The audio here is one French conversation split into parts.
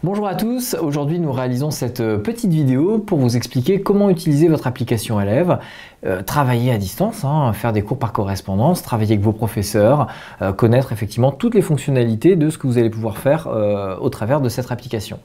Bonjour à tous, aujourd'hui nous réalisons cette petite vidéo pour vous expliquer comment utiliser votre application Élève, travailler à distance, faire des cours par correspondance, travailler avec vos professeurs, connaître effectivement toutes les fonctionnalités de ce que vous allez pouvoir faire au travers de cette application.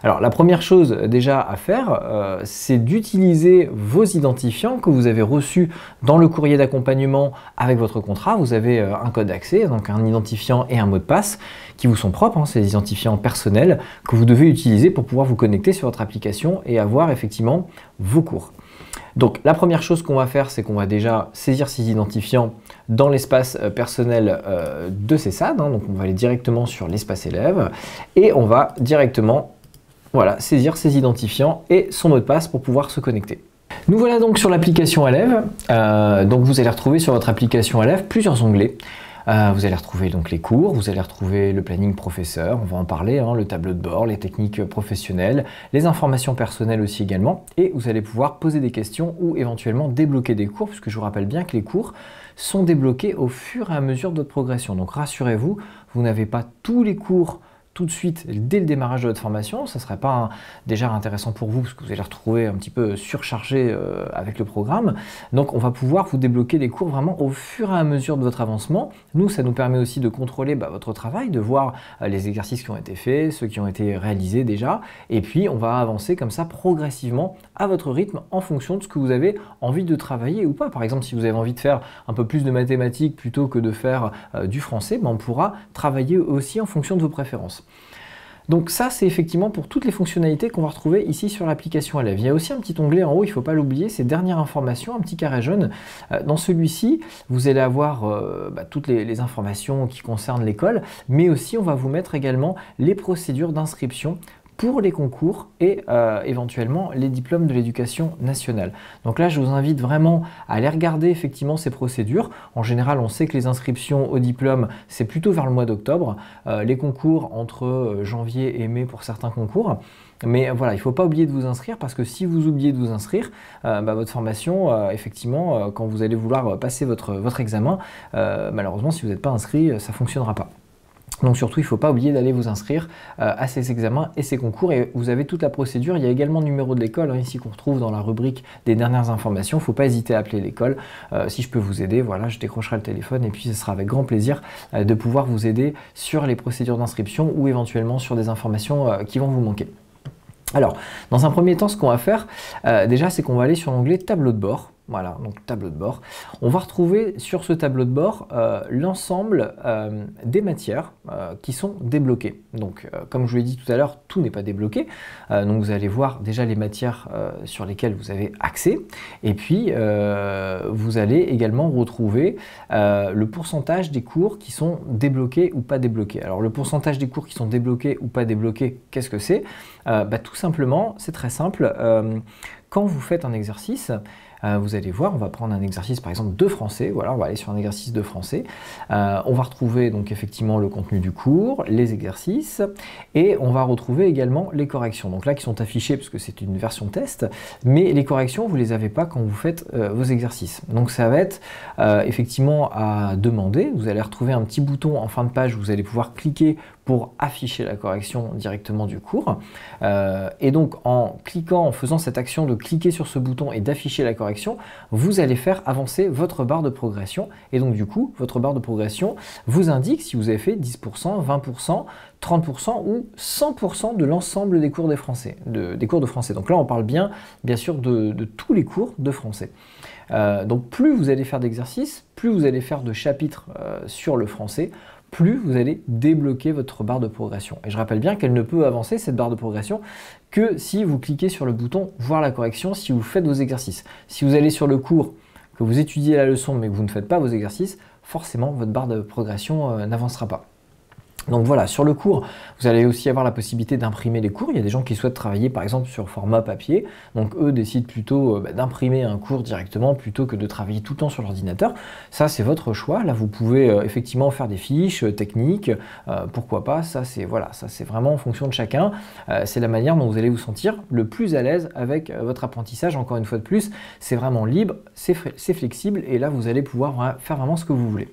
Alors la première chose déjà à faire, c'est d'utiliser vos identifiants que vous avez reçus dans le courrier d'accompagnement avec votre contrat. Vous avez un code d'accès, donc un identifiant et un mot de passe qui vous sont propres, c'est des identifiants personnels que vous devez utiliser pour pouvoir vous connecter sur votre application et avoir effectivement vos cours. Donc la première chose qu'on va faire, c'est qu'on va déjà saisir ces identifiants dans l'espace personnel de CESAD, donc on va aller directement sur l'espace élève et on va directement saisir ses identifiants et son mot de passe pour pouvoir se connecter. Nous voilà donc sur l'application Élève. Donc vous allez retrouver sur votre application Élève plusieurs onglets. Vous allez retrouver donc les cours, vous allez retrouver le planning professeur, on va en parler, le tableau de bord, les techniques professionnelles, les informations personnelles aussi également, et vous allez pouvoir poser des questions ou éventuellement débloquer des cours, puisque je vous rappelle bien que les cours sont débloqués au fur et à mesure de votre progression. Donc rassurez-vous, vous n'avez pas tous les cours tout de suite dès le démarrage de votre formation. Ça ne serait pas déjà intéressant pour vous parce que vous allez retrouver un petit peu surchargé avec le programme. Donc on va pouvoir vous débloquer les cours vraiment au fur et à mesure de votre avancement. Nous, ça nous permet aussi de contrôler votre travail, de voir les exercices qui ont été faits, ceux qui ont été réalisés déjà. Et puis on va avancer comme ça progressivement à votre rythme en fonction de ce que vous avez envie de travailler ou pas. Par exemple, si vous avez envie de faire un peu plus de mathématiques plutôt que de faire du français, on pourra travailler aussi en fonction de vos préférences. Donc ça, c'est effectivement pour toutes les fonctionnalités qu'on va retrouver ici sur l'application Élève. Il y a aussi un petit onglet en haut, il ne faut pas l'oublier, c'est dernières informations, un petit carré jaune. Dans celui-ci, vous allez avoir toutes les informations qui concernent l'école, mais aussi on va vous mettre également les procédures d'inscription pour les concours et éventuellement les diplômes de l'éducation nationale. Donc là, je vous invite vraiment à aller regarder effectivement ces procédures. En général, on sait que les inscriptions au diplôme, c'est plutôt vers le mois d'octobre. Les concours entre janvier et mai pour certains concours. Mais voilà, il ne faut pas oublier de vous inscrire parce que si vous oubliez de vous inscrire, votre formation, effectivement, quand vous allez vouloir passer votre examen, malheureusement, si vous n'êtes pas inscrit, ça ne fonctionnera pas. Donc surtout, il ne faut pas oublier d'aller vous inscrire à ces examens et ces concours. Et vous avez toute la procédure. Il y a également le numéro de l'école ici qu'on retrouve dans la rubrique des dernières informations. Il ne faut pas hésiter à appeler l'école. Si je peux vous aider, voilà, je décrocherai le téléphone et puis ce sera avec grand plaisir de pouvoir vous aider sur les procédures d'inscription ou éventuellement sur des informations qui vont vous manquer. Alors, dans un premier temps, ce qu'on va faire déjà, c'est qu'on va aller sur l'onglet tableau de bord. Voilà, donc tableau de bord. On va retrouver sur ce tableau de bord l'ensemble des matières qui sont débloquées. Donc, comme je vous l'ai dit tout à l'heure, tout n'est pas débloqué. Donc, vous allez voir déjà les matières sur lesquelles vous avez accès. Et puis, vous allez également retrouver le pourcentage des cours qui sont débloqués ou pas débloqués. Alors, le pourcentage des cours qui sont débloqués ou pas débloqués, qu'est-ce que c'est? Tout simplement, c'est très simple. Quand vous faites un exercice, vous allez voir, on va prendre un exercice par exemple de français, voilà, on va aller sur un exercice de français, on va retrouver donc effectivement le contenu du cours, les exercices, et on va retrouver également les corrections, donc là qui sont affichées parce que c'est une version test, mais les corrections vous les avez pas quand vous faites vos exercices, donc ça va être effectivement à demander. Vous allez retrouver un petit bouton en fin de page où vous allez pouvoir cliquer pour afficher la correction directement du cours. Et donc en cliquant, en faisant cette action de cliquer sur ce bouton et d'afficher la correction, vous allez faire avancer votre barre de progression. Et donc du coup, votre barre de progression vous indique si vous avez fait 10%, 20%, 30% ou 100% de l'ensemble des cours des cours de français. Donc là, on parle bien sûr de tous les cours de français. Donc plus vous allez faire d'exercices, plus vous allez faire de chapitres sur le français, plus vous allez débloquer votre barre de progression. Et je rappelle bien qu'elle ne peut avancer, cette barre de progression, que si vous cliquez sur le bouton « Voir la correction » si vous faites vos exercices. Si vous allez sur le cours, que vous étudiez la leçon mais que vous ne faites pas vos exercices, forcément votre barre de progression n'avancera pas. Donc voilà, sur le cours, vous allez aussi avoir la possibilité d'imprimer les cours. Il y a des gens qui souhaitent travailler par exemple sur format papier, donc eux décident plutôt d'imprimer un cours directement plutôt que de travailler tout le temps sur l'ordinateur. Ça c'est votre choix, là vous pouvez effectivement faire des fiches techniques, pourquoi pas, ça c'est vraiment en fonction de chacun. C'est la manière dont vous allez vous sentir le plus à l'aise avec votre apprentissage. Encore une fois de plus, c'est vraiment libre, c'est flexible et là vous allez pouvoir faire vraiment ce que vous voulez.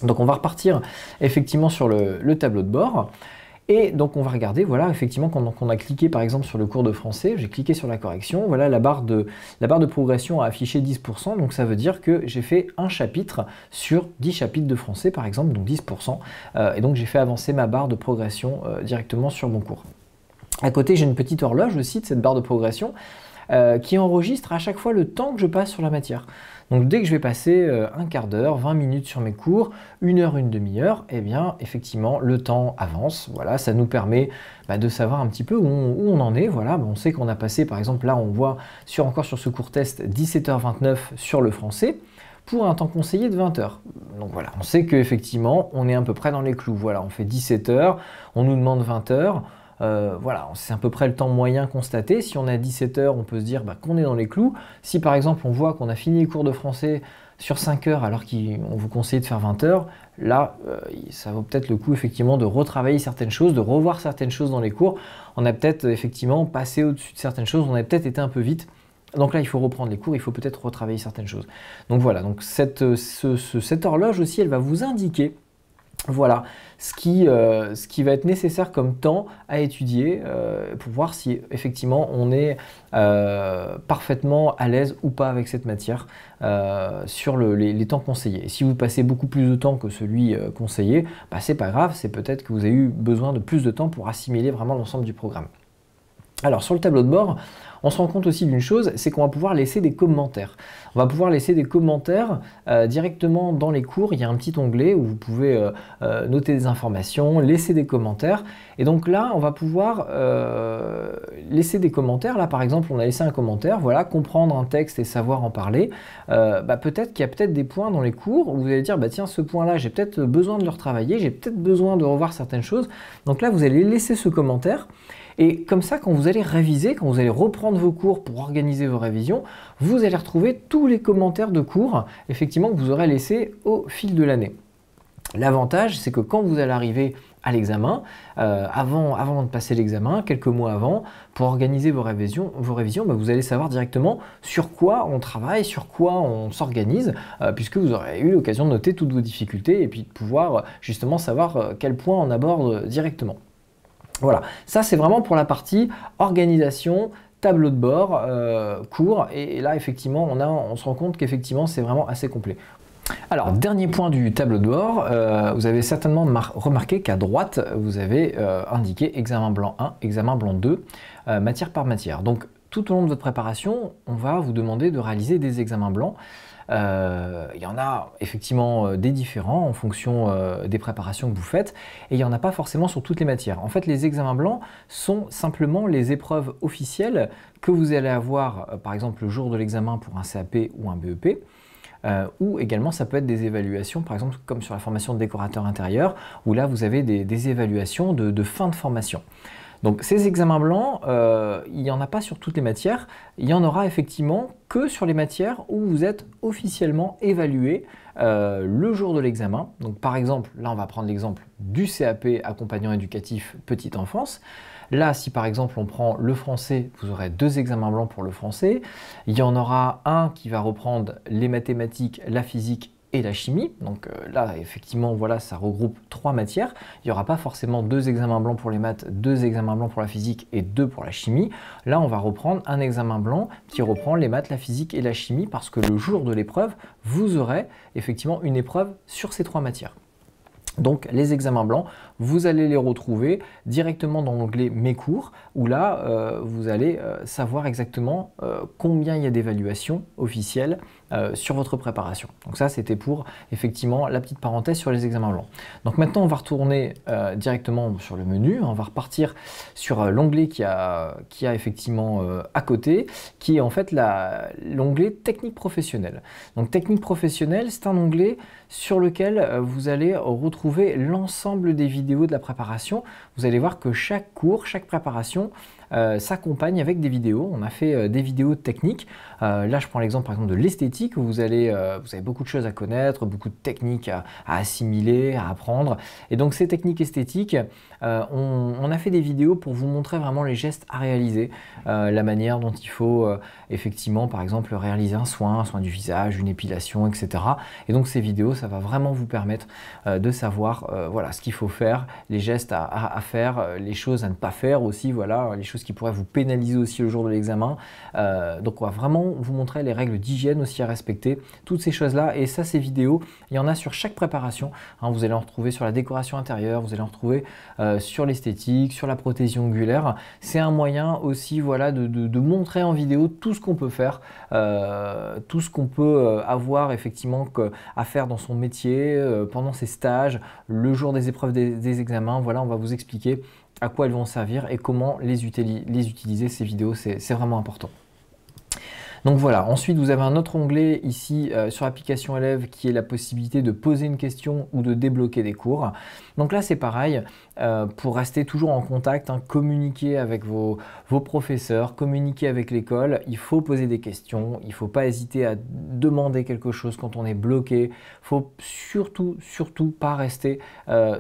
Donc on va repartir effectivement sur le tableau de bord Et donc on va regarder, voilà, effectivement, quand on a cliqué par exemple sur le cours de français, j'ai cliqué sur la correction, voilà, la barre de progression a affiché 10%, donc ça veut dire que j'ai fait un chapitre sur 10 chapitres de français par exemple, donc 10%, et donc j'ai fait avancer ma barre de progression directement sur mon cours. À côté, j'ai une petite horloge aussi de cette barre de progression qui enregistre à chaque fois le temps que je passe sur la matière. Donc dès que je vais passer un quart d'heure, 20 minutes sur mes cours, une heure, une demi-heure, eh bien effectivement le temps avance. Voilà, ça nous permet de savoir un petit peu où on en est. Voilà, on sait qu'on a passé, par exemple là on voit encore sur ce cours test 17h29 sur le français pour un temps conseillé de 20 heures. Donc voilà, on sait qu'effectivement on est à peu près dans les clous. Voilà, on fait 17 heures, on nous demande 20 heures. Voilà, c'est à peu près le temps moyen constaté. Si on a 17 heures, on peut se dire qu'on est dans les clous. Si par exemple on voit qu'on a fini les cours de français sur 5 heures alors qu'on vous conseille de faire 20 heures, là ça vaut peut-être le coup effectivement de retravailler certaines choses, de revoir certaines choses dans les cours. On a peut-être effectivement passé au-dessus de certaines choses, on a peut-être été un peu vite. Donc là, il faut reprendre les cours, il faut peut-être retravailler certaines choses. Donc voilà, donc cette horloge aussi, elle va vous indiquer voilà ce qui va être nécessaire comme temps à étudier pour voir si effectivement on est parfaitement à l'aise ou pas avec cette matière sur les temps conseillés. Et si vous passez beaucoup plus de temps que celui conseillé, c'est pas grave, c'est peut-être que vous avez eu besoin de plus de temps pour assimiler vraiment l'ensemble du programme. Alors sur le tableau de bord, on se rend compte aussi d'une chose, c'est qu'on va pouvoir laisser des commentaires. On va pouvoir laisser des commentaires directement dans les cours. Il y a un petit onglet où vous pouvez noter des informations, laisser des commentaires. Et donc là, on va pouvoir laisser des commentaires. Là, par exemple, on a laissé un commentaire, voilà, comprendre un texte et savoir en parler. Peut-être qu'il y a peut-être des points dans les cours où vous allez dire, tiens, ce point-là, j'ai peut-être besoin de le retravailler, j'ai peut-être besoin de revoir certaines choses. Donc là, vous allez laisser ce commentaire. Et comme ça, quand vous allez réviser, quand vous allez reprendre vos cours pour organiser vos révisions, vous allez retrouver tous les commentaires de cours, effectivement, que vous aurez laissés au fil de l'année. L'avantage, c'est que quand vous allez arriver à l'examen, avant de passer l'examen, quelques mois avant, pour organiser vos révisions, vous allez savoir directement sur quoi on travaille, sur quoi on s'organise, puisque vous aurez eu l'occasion de noter toutes vos difficultés et puis de pouvoir justement savoir quel point on aborde directement. Voilà, ça c'est vraiment pour la partie organisation, tableau de bord, cours, et là effectivement on se rend compte qu'effectivement c'est vraiment assez complet. Alors, dernier point du tableau de bord, vous avez certainement remarqué qu'à droite, vous avez indiqué examen blanc 1, examen blanc 2, matière par matière. Donc, tout au long de votre préparation, on va vous demander de réaliser des examens blancs. Il y en a effectivement des différents en fonction des préparations que vous faites, et il n'y en a pas forcément sur toutes les matières. En fait, les examens blancs sont simplement les épreuves officielles que vous allez avoir, par exemple, le jour de l'examen pour un CAP ou un BEP. Ou également ça peut être des évaluations, par exemple comme sur la formation de décorateur intérieur, où là vous avez des évaluations de fin de formation. Donc ces examens blancs, il n'y en a pas sur toutes les matières, il y en aura effectivement que sur les matières où vous êtes officiellement évalué le jour de l'examen. Donc par exemple, là on va prendre l'exemple du CAP accompagnant éducatif petite enfance. Là, si par exemple on prend le français, vous aurez 2 examens blancs pour le français. Il y en aura un qui va reprendre les mathématiques, la physique et la chimie. Donc là, effectivement, voilà, ça regroupe 3 matières. Il n'y aura pas forcément 2 examens blancs pour les maths, 2 examens blancs pour la physique et 2 pour la chimie. Là, on va reprendre un examen blanc qui reprend les maths, la physique et la chimie parce que le jour de l'épreuve, vous aurez effectivement une épreuve sur ces 3 matières. Donc les examens blancs, vous allez les retrouver directement dans l'onglet Mes cours, où là, vous allez savoir exactement combien il y a d'évaluations officielles sur votre préparation. Donc ça, c'était pour effectivement la petite parenthèse sur les examens blancs. Donc maintenant, on va retourner directement sur le menu, on va repartir sur l'onglet qui a effectivement à côté, qui est en fait l'onglet Technique professionnelle. Donc Technique professionnelle, c'est un onglet sur lequel vous allez retrouver l'ensemble des vidéos de la préparation. Vous allez voir que chaque cours, chaque préparation s'accompagne avec des vidéos. On a fait des vidéos techniques. Là, je prends l'exemple par exemple de l'esthétique où vous avez beaucoup de choses à connaître, beaucoup de techniques à assimiler, à apprendre. Et donc ces techniques esthétiques, on a fait des vidéos pour vous montrer vraiment les gestes à réaliser, la manière dont il faut effectivement par exemple réaliser un soin du visage, une épilation, etc. Et donc ces vidéos, ça va vraiment vous permettre de savoir voilà, ce qu'il faut faire, les gestes à faire, les choses à ne pas faire aussi, voilà, les choses qui pourraient vous pénaliser aussi le jour de l'examen. Donc on va vraiment vous montrer les règles d'hygiène aussi à respecter, toutes ces choses-là. Et ça, ces vidéos, il y en a sur chaque préparation. Hein, vous allez en retrouver sur la décoration intérieure, vous allez en retrouver sur l'esthétique, sur la prothésie ongulaire. C'est un moyen aussi voilà, de montrer en vidéo tout ce qu'on peut faire, tout ce qu'on peut avoir effectivement à faire dans son métier, pendant ses stages, le jour des épreuves des examens. Voilà, on va vous expliquer à quoi elles vont servir et comment les utiliser, ces vidéos, c'est vraiment important. Donc voilà, ensuite vous avez un autre onglet ici sur l'application élève qui est la possibilité de poser une question ou de débloquer des cours. Donc là c'est pareil, pour rester toujours en contact, hein, communiquer avec vos professeurs, communiquer avec l'école, il faut poser des questions, il ne faut pas hésiter à demander quelque chose quand on est bloqué, il ne faut surtout pas rester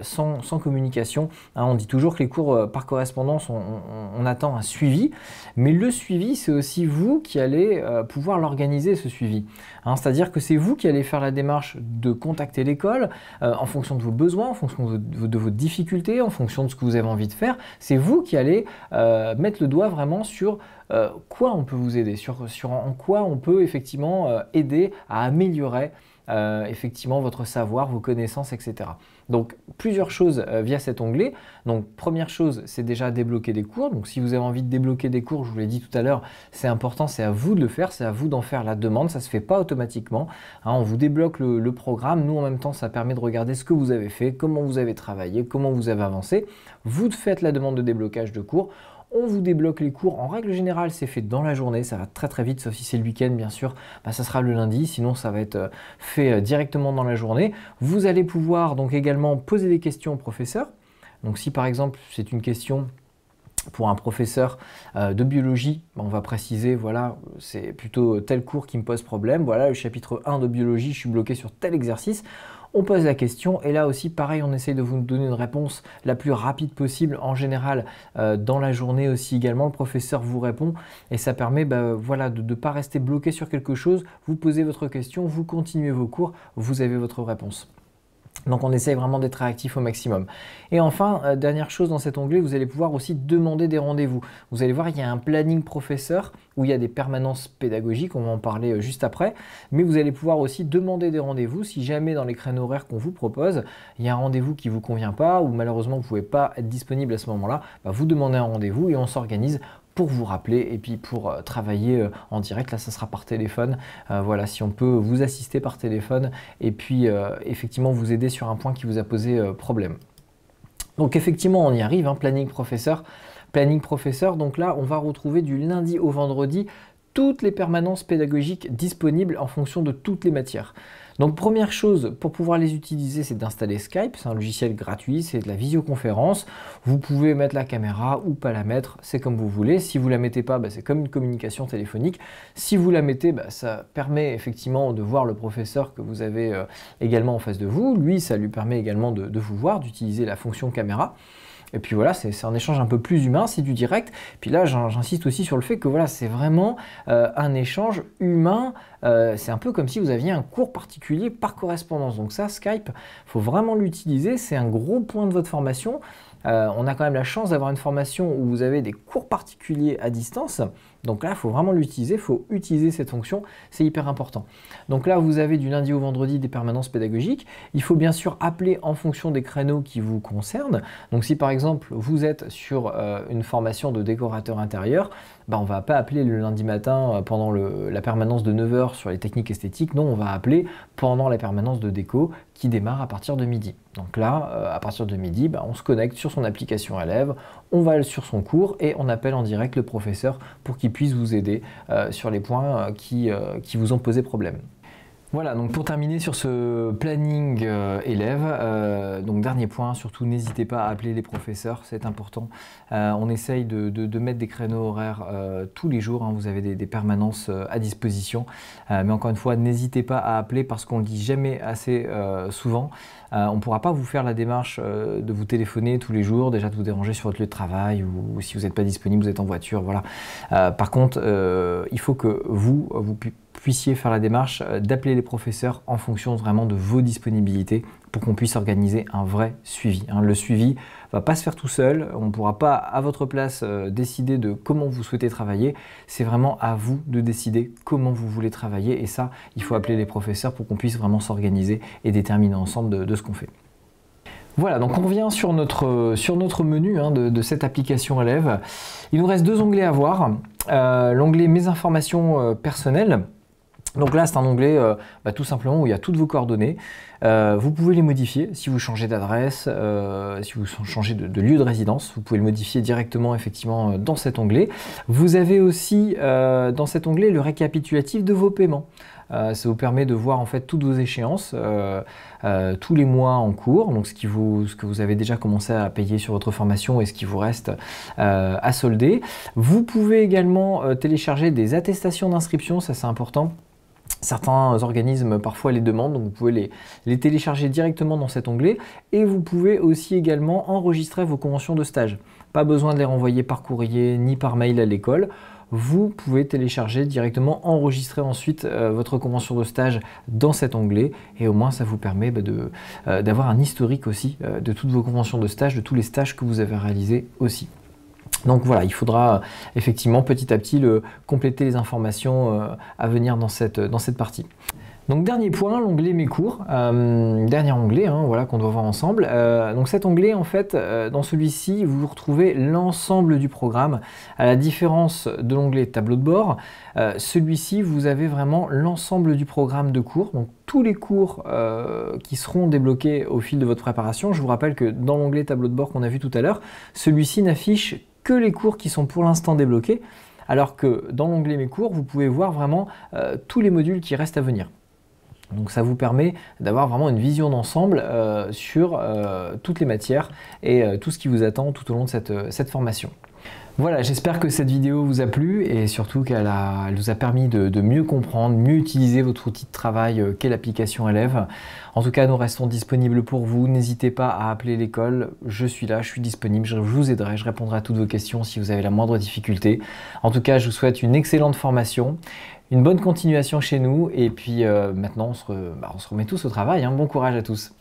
sans communication. Hein, on dit toujours que les cours par correspondance, on attend un suivi, mais le suivi c'est aussi vous qui allez pouvoir l'organiser ce suivi. Hein, c'est-à-dire que c'est vous qui allez faire la démarche de contacter l'école en fonction de vos besoins, en fonction de vos difficultés, en fonction de ce que vous avez envie de faire. C'est vous qui allez mettre le doigt vraiment sur quoi on peut vous aider, sur en quoi on peut effectivement aider à améliorer effectivement votre savoir, vos connaissances, etc. Donc plusieurs choses via cet onglet. Donc première chose, c'est déjà débloquer des cours. Donc si vous avez envie de débloquer des cours, je vous l'ai dit tout à l'heure, c'est important, c'est à vous de le faire, c'est à vous d'en faire la demande, ça ne se fait pas automatiquement. Hein, on vous débloque le programme, nous en même temps ça permet de regarder ce que vous avez fait, comment vous avez travaillé, comment vous avez avancé. Vous faites la demande de déblocage de cours. On vous débloque les cours. En règle générale, c'est fait dans la journée. Ça va très vite, sauf si c'est le week-end, bien sûr. Bah, ça sera le lundi. Sinon, ça va être fait directement dans la journée. Vous allez pouvoir donc également poser des questions au professeur. Donc, si par exemple, c'est une question pour un professeur de biologie, on va préciser, voilà, c'est plutôt tel cours qui me pose problème. Voilà, le chapitre 1 de biologie, je suis bloqué sur tel exercice. On pose la question et là aussi pareil, on essaye de vous donner une réponse la plus rapide possible. En général, dans la journée aussi également, le professeur vous répond et ça permet voilà, de ne pas rester bloqué sur quelque chose. Vous posez votre question, vous continuez vos cours, vous avez votre réponse. Donc on essaye vraiment d'être réactif au maximum. Et enfin, dernière chose dans cet onglet, vous allez pouvoir aussi demander des rendez-vous. Vous allez voir, il y a un planning professeur où il y a des permanences pédagogiques, on va en parler juste après. Mais vous allez pouvoir aussi demander des rendez-vous si jamais dans les créneaux horaires qu'on vous propose, il y a un rendez-vous qui ne vous convient pas ou malheureusement vous ne pouvez pas être disponible à ce moment-là, vous demandez un rendez-vous et on s'organise pour vous rappeler et puis pour travailler en direct. Là, ça sera par téléphone. Voilà, si on peut vous assister par téléphone et puis effectivement vous aider sur un point qui vous a posé problème. Donc effectivement, on y arrive, hein, planning professeur. Planning professeur, donc là, on va retrouver du lundi au vendredi toutes les permanences pédagogiques disponibles en fonction de toutes les matières. Donc première chose, pour pouvoir les utiliser, c'est d'installer Skype, c'est un logiciel gratuit, c'est de la visioconférence. Vous pouvez mettre la caméra ou pas la mettre, c'est comme vous voulez. Si vous la mettez pas, c'est comme une communication téléphonique. Si vous la mettez, ça permet effectivement de voir le professeur que vous avez également en face de vous. Lui, ça lui permet également de vous voir, d'utiliser la fonction caméra. Et puis voilà, c'est un échange un peu plus humain, c'est du direct. Puis là, j'insiste aussi sur le fait que voilà, c'est vraiment un échange humain. C'est un peu comme si vous aviez un cours particulier par correspondance. Donc ça, Skype, il faut vraiment l'utiliser. C'est un gros point de votre formation. On a quand même la chance d'avoir une formation où vous avez des cours particuliers à distance. Donc là, il faut vraiment l'utiliser, il faut utiliser cette fonction, c'est hyper important. Donc là, vous avez du lundi au vendredi des permanences pédagogiques. Il faut bien sûr appeler en fonction des créneaux qui vous concernent. Donc si par exemple, vous êtes sur une formation de décorateur intérieur, on ne va pas appeler le lundi matin pendant la permanence de 9 h sur les techniques esthétiques. Non, on va appeler pendant la permanence de déco qui démarre à partir de midi. Donc là, à partir de midi, on se connecte sur son application élève, on va sur son cours et on appelle en direct le professeur pour qu'il puisse vous aider sur les points qui vous ont posé problème. Voilà, donc pour terminer sur ce planning élève, donc dernier point, surtout n'hésitez pas à appeler les professeurs, c'est important. On essaye de mettre des créneaux horaires tous les jours, hein, vous avez des permanences à disposition, mais encore une fois, n'hésitez pas à appeler parce qu'on ne le dit jamais assez souvent. On ne pourra pas vous faire la démarche de vous téléphoner tous les jours, déjà de vous déranger sur votre lieu de travail ou si vous n'êtes pas disponible, vous êtes en voiture, voilà. Par contre, il faut que vous puissiez faire la démarche d'appeler les professeurs en fonction vraiment de vos disponibilités pour qu'on puisse organiser un vrai suivi. Le suivi ne va pas se faire tout seul, on ne pourra pas à votre place décider de comment vous souhaitez travailler, c'est vraiment à vous de décider comment vous voulez travailler et ça, il faut appeler les professeurs pour qu'on puisse vraiment s'organiser et déterminer ensemble de ce qu'on fait. Voilà, donc on revient sur notre menu de cette application élève. Il nous reste deux onglets à voir. L'onglet Mes informations personnelles. Donc là, c'est un onglet tout simplement où il y a toutes vos coordonnées. Vous pouvez les modifier si vous changez d'adresse, si vous changez de lieu de résidence. Vous pouvez le modifier directement effectivement dans cet onglet. Vous avez aussi dans cet onglet le récapitulatif de vos paiements. Ça vous permet de voir en fait toutes vos échéances tous les mois en cours, donc ce que vous avez déjà commencé à payer sur votre formation et ce qui vous reste à solder. Vous pouvez également télécharger des attestations d'inscription, ça c'est important. Certains organismes parfois les demandent, donc vous pouvez les télécharger directement dans cet onglet et vous pouvez aussi également enregistrer vos conventions de stage. Pas besoin de les renvoyer par courrier ni par mail à l'école. Vous pouvez télécharger directement, enregistrer ensuite votre convention de stage dans cet onglet et au moins ça vous permet d'avoir un historique aussi de toutes vos conventions de stage, de tous les stages que vous avez réalisés aussi. Donc voilà, il faudra effectivement petit à petit compléter les informations à venir dans cette partie. Donc dernier point, l'onglet Mes cours, dernier onglet voilà, qu'on doit voir ensemble. Donc cet onglet, en fait, dans celui-ci, vous retrouvez l'ensemble du programme. À la différence de l'onglet Tableau de bord, celui-ci, vous avez vraiment l'ensemble du programme de cours. Donc tous les cours qui seront débloqués au fil de votre préparation. Je vous rappelle que dans l'onglet Tableau de bord qu'on a vu tout à l'heure, celui-ci n'affiche que les cours qui sont pour l'instant débloqués, alors que dans l'onglet Mes cours, vous pouvez voir vraiment tous les modules qui restent à venir. Donc ça vous permet d'avoir vraiment une vision d'ensemble sur toutes les matières et tout ce qui vous attend tout au long de cette formation. Voilà, j'espère que cette vidéo vous a plu et surtout qu'elle vous a permis de mieux comprendre, mieux utiliser votre outil de travail qu'est l'application élève. En tout cas, nous restons disponibles pour vous. N'hésitez pas à appeler l'école. Je suis là, je suis disponible, je vous aiderai, je répondrai à toutes vos questions si vous avez la moindre difficulté. En tout cas, je vous souhaite une excellente formation, une bonne continuation chez nous et puis maintenant, on se remet tous au travail. Bon courage à tous.